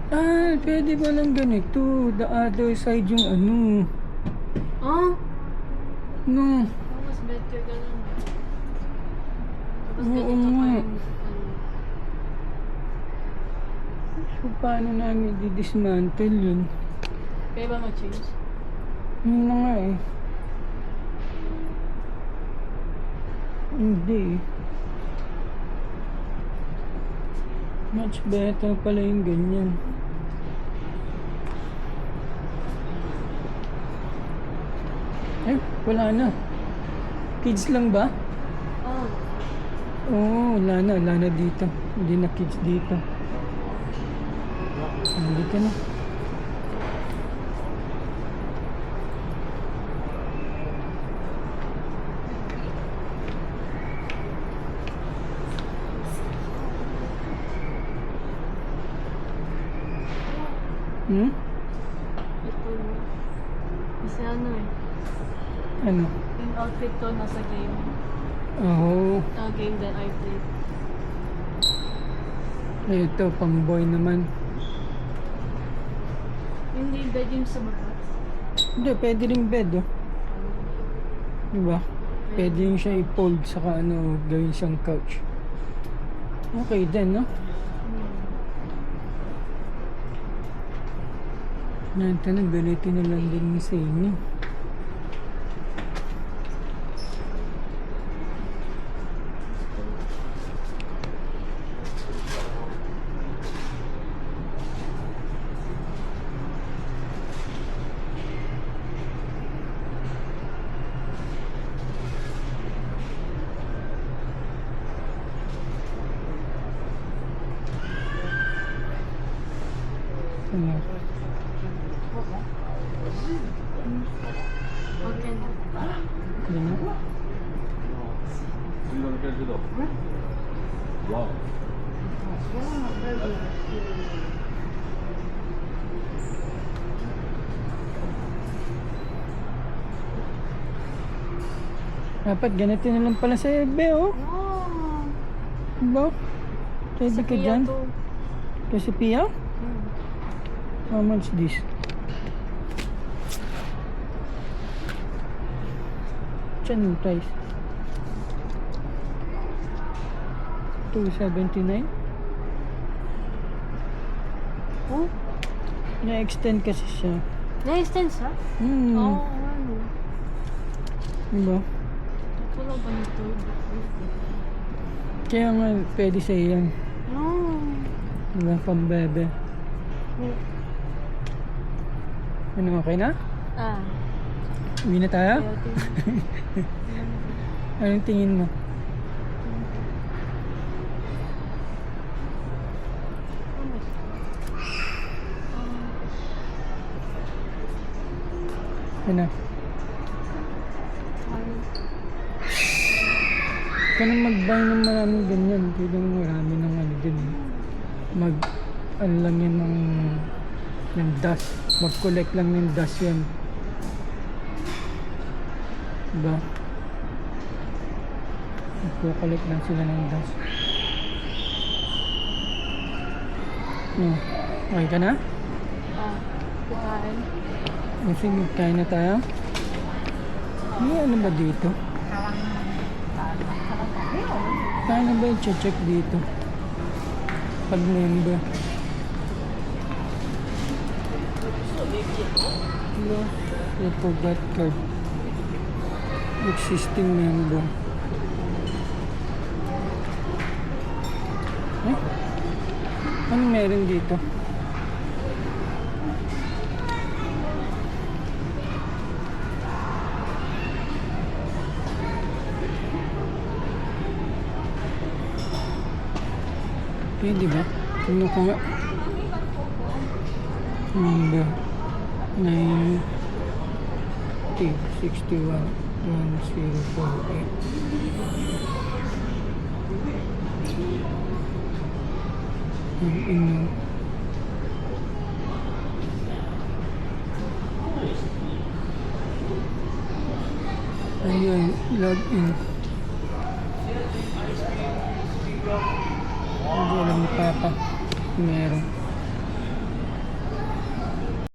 Ah, pwede ba lang ganito? The other side yung ano. Ah? No. Mas better ka lang. Tapos Oo ganito pa nga. yung So, paano namin di-dismantle yun? Kaya ba mag-change? Yun na nga eh. Hindi eh. Much better pala yung ganyan. Eh, wala na. Kids lang ba? Oh. Oo, wala na dito. Hindi na kids dito. Hindi ka na. Hmm? Ito. Kasi ano eh. Ano? Yung outfit ko nasa game. Oo. Game that I played. Ito, pang-boy naman. Hindi bed yung sa baba. Hindi, pwede rin bed oh. Diba? Pwede yung siya i-fold saka ano, gawin siyang couch. Okay din, no? Nanta na, ganito na lang din sa inyo. Ano? Okay na. Ganyan? 이거는 깨지도. 와우. Dapat ganito na lang pala sa ebe, oh. Wow! Diba? Pwede ka dyan. to. Kasi Pia? How much this? Saan yung price? 279? Oh? Na-extend kasi siya. Na-extend siya? Oo, ano. Diba? Ito lang ba nito? Kaya nga, pwede sa iyan. No. Diba? Pambebe. Ano, okay na? Ah. Uwi na tayo? Kaya ito. Anong tingin mo? Ano? Kaya nang mag-buy ng maraming ganyan. Kaya nang marami ng ano din. Ano lang yan ng dust. Mag-collect lang ng dust yan. Diba? Mag-collect lang sila ng dust. No. Okay ka na? Ah. Kukain. Sige, kain na tayo. May ano ba dito? Paano ba yung check dito? Pag member. I forgot card. Existing member. Eh? Ano meron dito? Pwede ba? Tingnan ko nga. Number 9061 1048. Ang ino. Ayun, log in. Hindi alam ni Papa. Meron.